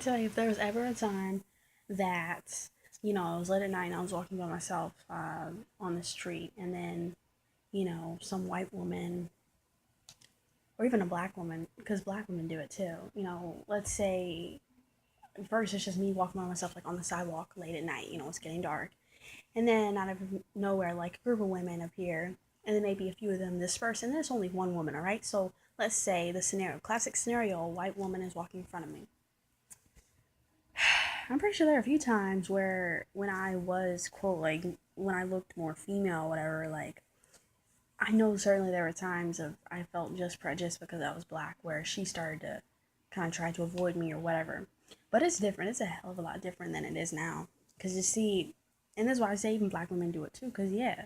tell you, if there was ever a time that, it was late at night and I was walking by myself on the street, and then, some white woman or even a black woman, because black women do it too, let's say first it's just me walking by myself like on the sidewalk late at night, it's getting dark. And then out of nowhere, like a group of women appear, and then maybe a few of them disperse, and there's only one woman, all right? So let's say the scenario, classic scenario, a white woman is walking in front of me. I'm pretty sure there are a few times where when I was, quote, like, when I looked more female, whatever, like, I know certainly there were times of I felt just prejudiced because I was black, where she started to kind of try to avoid me or whatever. But it's different. It's a hell of a lot different than it is now. Because you see, and that's why I say even black women do it too. Because, yeah,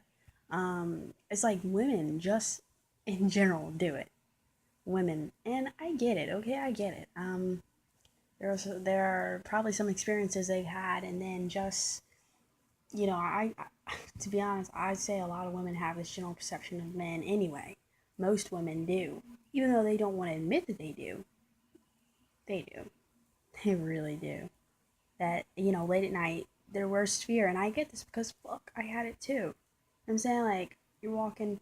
it's like women just in general do it. Women. And I get it, okay? I get it. There are probably some experiences they've had, and then just to be honest, I'd say a lot of women have this general perception of men anyway. Most women do, even though they don't want to admit that they do. They do. They really do. That late at night, their worst fear, and I get this because fuck, I had it too. I'm saying, like, you're walking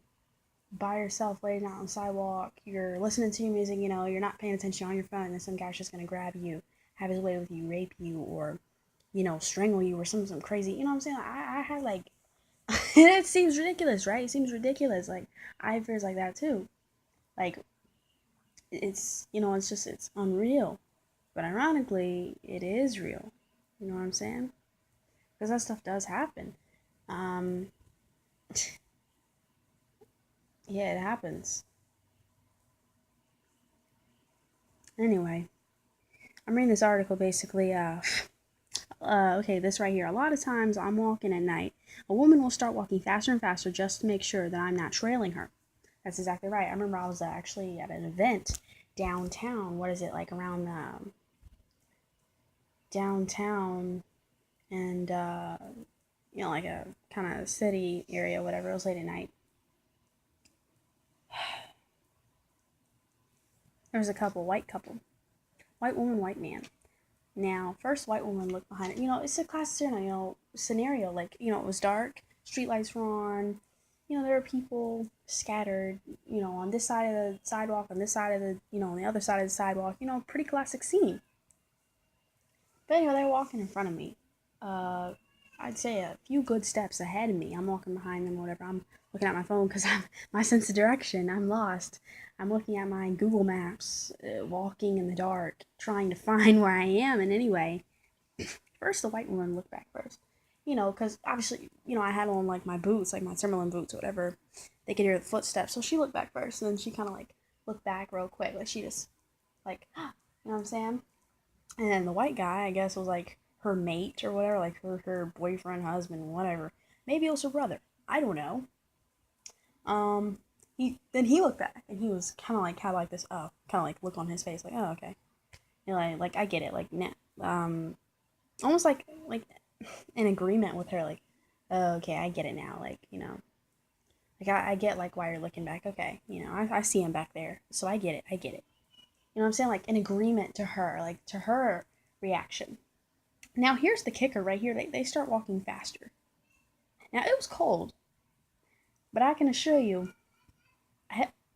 by yourself late at night on the sidewalk, you're listening to your music, you're not paying attention on your phone, and some guy's just gonna grab you, have his way with you, rape you, or strangle you, or some crazy. You know what I'm saying? I had like, it seems ridiculous, right? It seems ridiculous. Like, I have fears like that too. Like, it's unreal, but ironically, it is real. You know what I'm saying? Because that stuff does happen. Um, yeah, it happens. Anyway, I'm reading this article basically. Okay, this right here. A lot of times I'm walking at night. A woman will start walking faster and faster just to make sure that I'm not trailing her. That's exactly right. I remember I was actually at an event downtown. What is it, like around downtown, and like a kind of city area, whatever. It was late at night. There was a white couple, white woman, white man. Now, first white woman looked behind it. It's a classic, scenario. Like, it was dark, streetlights were on. There were people scattered, on this side of the sidewalk, on this side of the, on the other side of the sidewalk. Pretty classic scene. But anyway, they were walking in front of me. I'd say a few good steps ahead of me. I'm walking behind them or whatever. I'm looking at my phone because I'm my sense of direction. I'm lost. I'm looking at my Google Maps, walking in the dark, trying to find where I am. And anyway, first the white woman looked back first. Because obviously, I had on like my boots, like my Timberland boots or whatever. They could hear the footsteps. So she looked back first, and then she kind of like looked back real quick. Like she just, like, you know what I'm saying? And then the white guy, I guess, was like her mate or whatever, like her boyfriend, husband, whatever. Maybe it was her brother. I don't know. Um, he looked back and he was kind of like had like this kind of like look on his face, like, oh, okay. Like I get it, like nah, almost like in agreement with her, like, oh, okay, I get it now, like, like I get like why you're looking back, okay, I see him back there, so I get it, I get it. You know what I'm saying? Like in agreement to her, like to her reaction. Now here's the kicker right here. They start walking faster. Now it was cold, but I can assure you,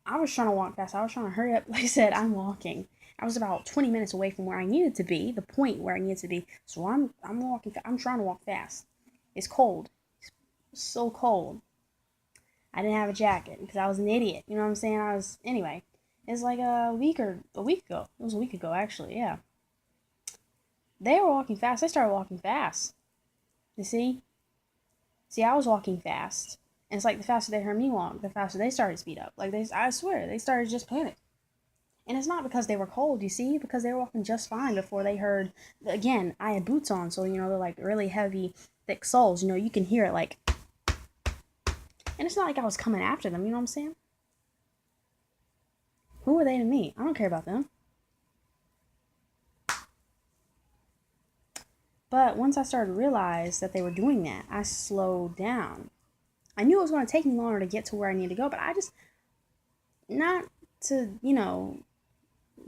I was trying to walk fast. I was trying to hurry up. Like I said, I'm walking. I was about 20 minutes away from where I needed to be, the point where I needed to be. So I'm walking. I'm trying to walk fast. It's cold. It's so cold. I didn't have a jacket because I was an idiot. You know what I'm saying? Anyway. It's like a week ago. It was a week ago actually. Yeah. They were walking fast. They started walking fast. You see? See, I was walking fast. And it's like the faster they heard me walk, the faster they started to speed up. Like I swear, they started just panic. And it's not because they were cold, you see, because they were walking just fine before they heard. Again, I had boots on, so they're like really heavy, thick soles. You can hear it like. And it's not like I was coming after them. You know what I'm saying? Who are they to me? I don't care about them. But once I started to realize that they were doing that, I slowed down. I knew it was going to take me longer to get to where I needed to go, but I just, not to,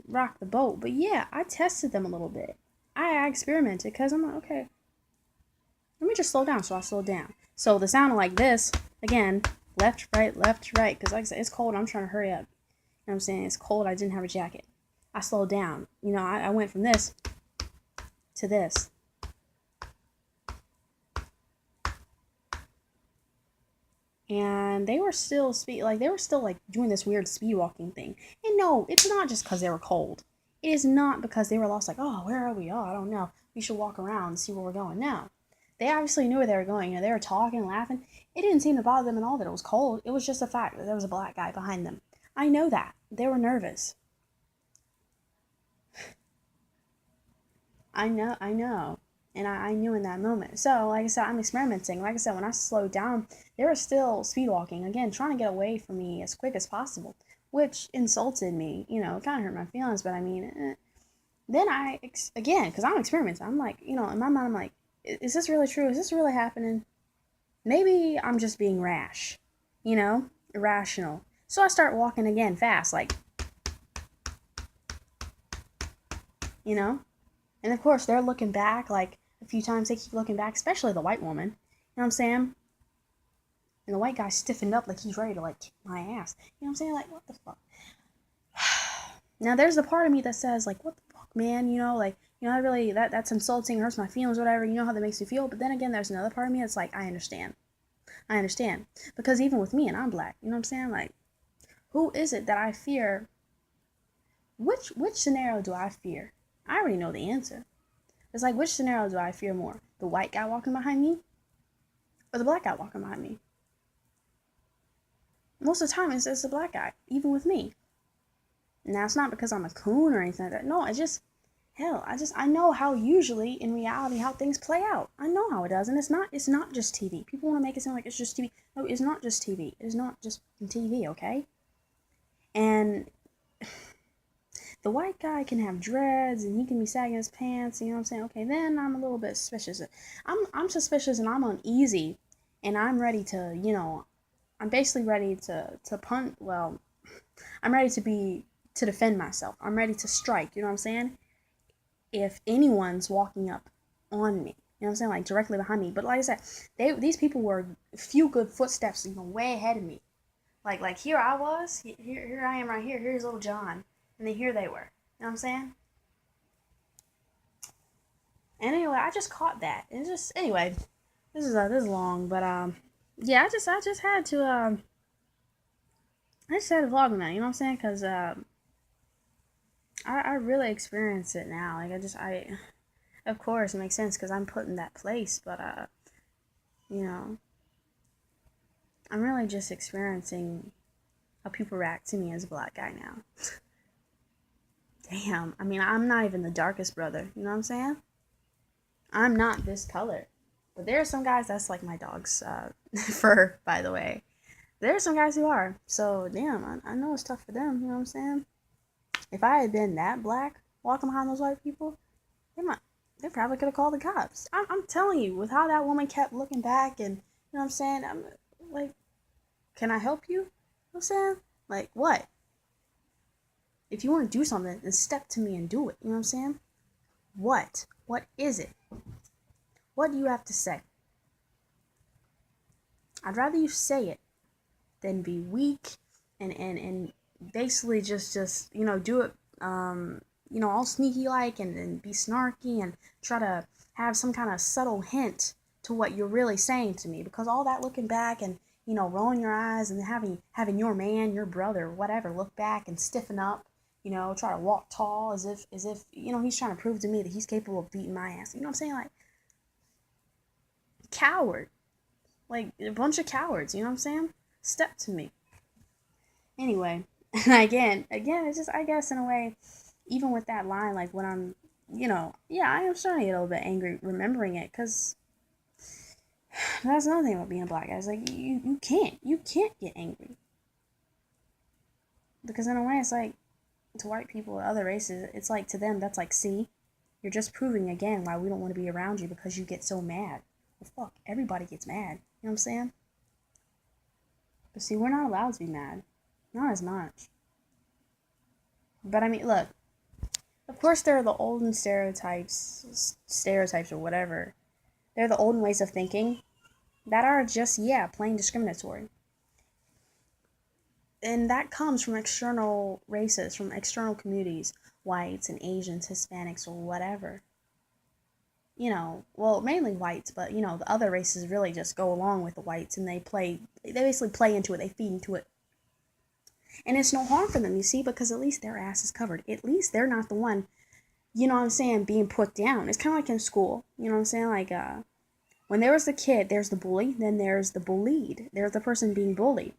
rock the boat, but yeah, I tested them a little bit. I experimented because I'm like, okay, let me just slow down. So I slowed down. So the sound like this, again, left, right, because like I said, it's cold. I'm trying to hurry up. You know what I'm saying? It's cold. I didn't have a jacket. I slowed down. You know, I went from this to this. And they were still doing this weird speed walking thing. And no, it's not just because they were cold. It is not because they were lost, like, oh, where are we? Oh, I don't know. We should walk around and see where we're going. No. They obviously knew where they were going. You know, they were talking, laughing. It didn't seem to bother them at all that it was cold. It was just the fact that there was a black guy behind them. I know that. They were nervous. I know. And I knew in that moment. So, like I said, I'm experimenting. Like I said, when I slowed down, they were still speed walking. Again, trying to get away from me as quick as possible. Which insulted me. You know, it kind of hurt my feelings. But I mean, then again, because I'm experimenting. I'm like, you know, in my mind, I'm like, is this really true? Is this really happening? Maybe I'm just being rash. You know, irrational. So I start walking again fast. Like, you know? And of course, they're looking back, like, a few times they keep looking back, especially the white woman. You know what I'm saying? And the white guy stiffened up like he's ready to, like, kick my ass. You know what I'm saying? Like, what the fuck? Now, there's the part of me that says, like, what the fuck, man? You know, like, you know, that's insulting, hurts my feelings, whatever. You know how that makes me feel. But then again, there's another part of me that's like, I understand. I understand. Because even with me, and I'm black, you know what I'm saying? Like, who is it that I fear? Which scenario do I fear? I already know the answer. It's like, which scenario do I fear more? The white guy walking behind me or the black guy walking behind me? Most of the time, it's the black guy, even with me. Now, it's not because I'm a coon or anything like that. No, it's just, hell, I know how usually, in reality, how things play out. I know how it does, and it's not just TV. People want to make it sound like it's just TV. No, it's not just TV. It's not just TV, okay? And the white guy can have dreads and he can be sagging his pants, you know what I'm saying? Okay, then I'm a little bit suspicious. I'm suspicious and I'm uneasy and I'm ready to, you know, I'm basically ready to punt, well, I'm ready to defend myself. I'm ready to strike, you know what I'm saying? If anyone's walking up on me, you know what I'm saying? Like directly behind me. But like I said, these people were a few good footsteps, you know, way ahead of me. Like here I was, here I am right here. Here's little John. And then here they were. You know what I'm saying? And anyway, I just caught that. And just anyway, this is long, but yeah, I just had to I just had to vlog on that. You know what I'm saying? Cause I really experience it now. Like I of course it makes sense because I'm put in that place, but you know, I'm really just experiencing how people react to me as a black guy now. Damn, I mean, I'm not even the darkest brother. You know what I'm saying? I'm not this color. But there are some guys that's like my dog's fur, by the way. There are some guys who are. So, damn, I know it's tough for them. You know what I'm saying? If I had been that black walking behind those white people, they probably could have called the cops. I'm telling you, with how that woman kept looking back and, you know what I'm saying? I'm like, can I help you? You know what I'm saying? Like, what? If you want to do something, then step to me and do it. You know what I'm saying? What? What is it? What do you have to say? I'd rather you say it than be weak and basically just you know, do it you know, all sneaky like and be snarky and try to have some kind of subtle hint to what you're really saying to me, because all that looking back and, you know, rolling your eyes and having your man, your brother, whatever, look back and stiffen up, you know, try to walk tall as if you know, he's trying to prove to me that he's capable of beating my ass. You know what I'm saying? Like, coward. Like, a bunch of cowards, you know what I'm saying? Step to me. Anyway, and again, it's just, I guess, in a way, even with that line, like, when I'm, you know, yeah, I am starting to get a little bit angry remembering it, because that's another thing about being a black guy. It's like, you can't get angry. Because in a way, it's like, to white people, other races, it's like, to them, that's like, see, you're just proving again why we don't want to be around you, because you get so mad. Well, fuck, everybody gets mad. You know what I'm saying? But see, we're not allowed to be mad. Not as much. But I mean, look, Of course, there are the olden stereotypes or whatever. They're the olden ways of thinking that are just, yeah, plain discriminatory. And that comes from external races, from external communities, whites and Asians, Hispanics, or whatever. Well, mainly whites, but the other races really just go along with the whites and they basically play into it, they feed into it. And it's no harm for them, you see, because at least their ass is covered. At least they're not the one, being put down. It's kind of like in school, you know what I'm saying? Like, when there was the kid, there's the bully, then there's the bullied. There's the person being bullied.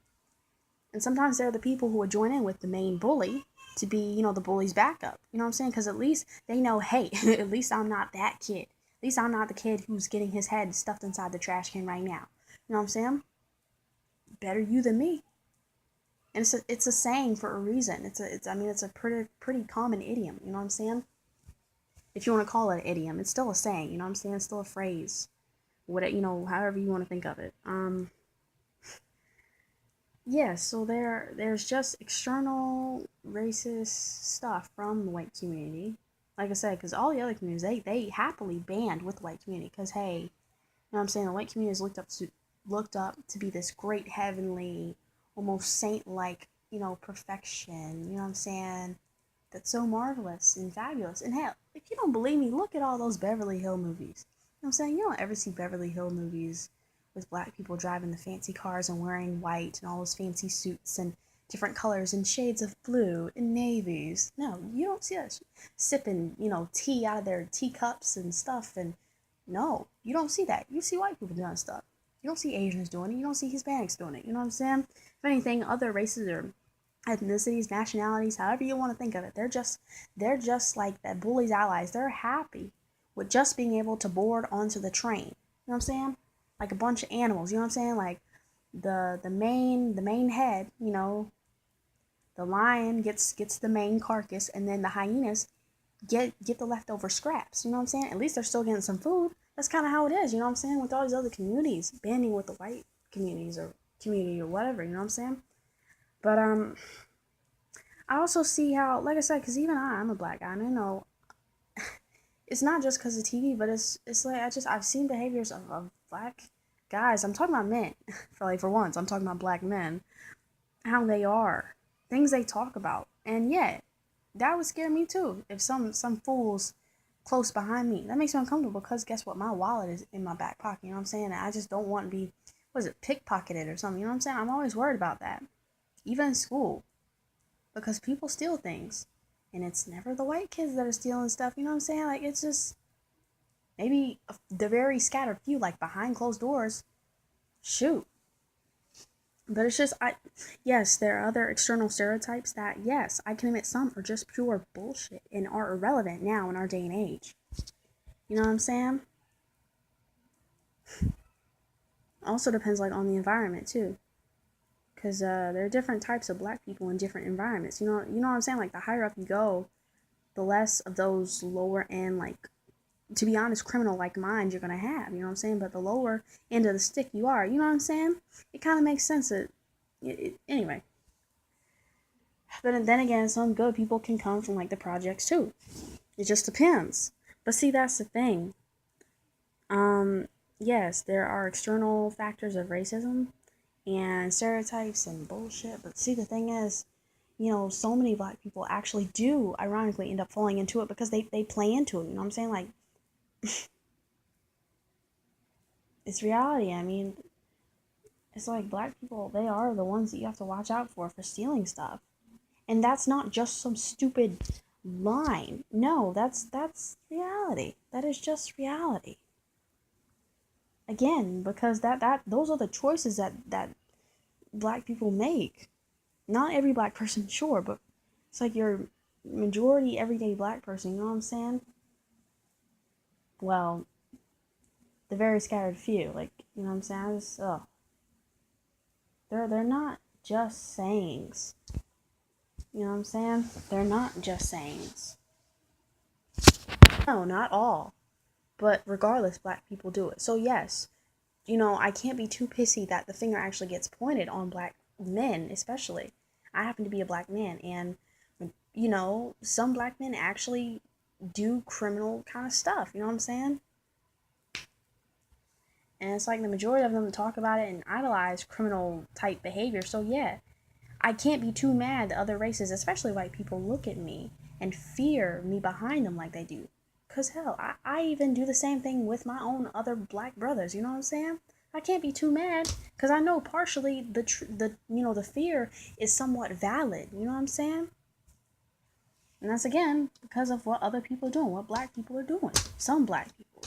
And sometimes they're the people who would join in with the main bully to be, the bully's backup. You know what I'm saying? Because at least they know, hey, at least I'm not that kid. At least I'm not the kid who's getting his head stuffed inside the trash can right now. You know what I'm saying? Better you than me. And it's a saying for a reason. It's a pretty common idiom. You know what I'm saying? If you want to call it an idiom, it's still a saying. You know what I'm saying? It's still a phrase. However you want to think of it. Yeah, so there's just external racist stuff from the white community. Like I said, because all the other communities, they happily band with the white community. Because, hey, what I'm saying? The white community is looked up to be this great heavenly, almost saint-like, perfection. You know what I'm saying? That's so marvelous and fabulous. And hell, if you don't believe me, look at all those Beverly Hill movies. You know what I'm saying? You don't ever see Beverly Hill movies with black people driving the fancy cars and wearing white and all those fancy suits and different colors and shades of blue and navies. No, you don't see us sipping, tea out of their teacups and stuff. And no, you don't see that. You see white people doing stuff. You don't see Asians doing it. You don't see Hispanics doing it. You know what I'm saying? If anything, other races or ethnicities, nationalities, however you want to think of it, they're just like that bully's allies. They're happy with just being able to board onto the train. You know what I'm saying? Like a bunch of animals. You know what I'm saying? Like the main head. The lion gets the main carcass, and then the hyenas get the leftover scraps. You know what I'm saying? At least they're still getting some food. That's kind of how it is. You know what I'm saying? With all these other communities banding with the white communities or community or whatever. You know what I'm saying? But I also see how, like I said, because even I'm a black guy, and I know it's not just because of TV, but it's like I've seen behaviors of black guys. I'm talking about men, for once. I'm talking about black men, how they are, things they talk about, and yet that would scare me too. If some fools close behind me, that makes me uncomfortable because guess what? My wallet is in my back pocket. You know what I'm saying? I just don't want to be, what is it, pickpocketed or something. You know what I'm saying? I'm always worried about that, even in school, because people steal things. And it's never the white kids that are stealing stuff. You know what I'm saying? Like, it's just maybe the very scattered few, like behind closed doors. Shoot. But it's just, yes, there are other external stereotypes that, yes, I can admit some are just pure bullshit and are irrelevant now in our day and age. You know what I'm saying? Also depends, like, on the environment, too. Because there are different types of black people in different environments. You know what I'm saying? Like, the higher up you go, the less of those lower end, like, to be honest, criminal like minds you're gonna have. You know what I'm saying? But the lower end of the stick you are. You know what I'm saying? It kind of makes sense. Anyway. But then again, some good people can come from like the projects too. It just depends. But see, that's the thing. Yes, there are external factors of racism and stereotypes and bullshit. But see, the thing is, so many black people actually do ironically end up falling into it because they play into it. You know what I'm saying? Like, it's reality. I mean, it's like black people, they are the ones that you have to watch out for stealing stuff. And that's not just some stupid line. No, that's reality. That is just reality. Again, because that those are the choices that black people make. Not every black person, sure, but it's like your majority everyday black person, you know what I'm saying? Well, the very scattered few, like, you know what I'm saying? They're not just sayings. You know what I'm saying? They're not just sayings. No, not all. But regardless, black people do it. So yes, I can't be too pissy that the finger actually gets pointed on black men, especially. I happen to be a black man, and you know, some black men actually do criminal kind of stuff. You know what I'm saying? And it's like the majority of them talk about it and idolize criminal type behavior. So yeah, I can't be too mad that other races, especially white people, look at me and fear me behind them like they do. Cause hell, I even do the same thing with my own other black brothers. You know what I'm saying? I can't be too mad because I know partially the fear is somewhat valid. You know what I'm saying? And that's again because of what other people are doing, what black people are doing. Some black people.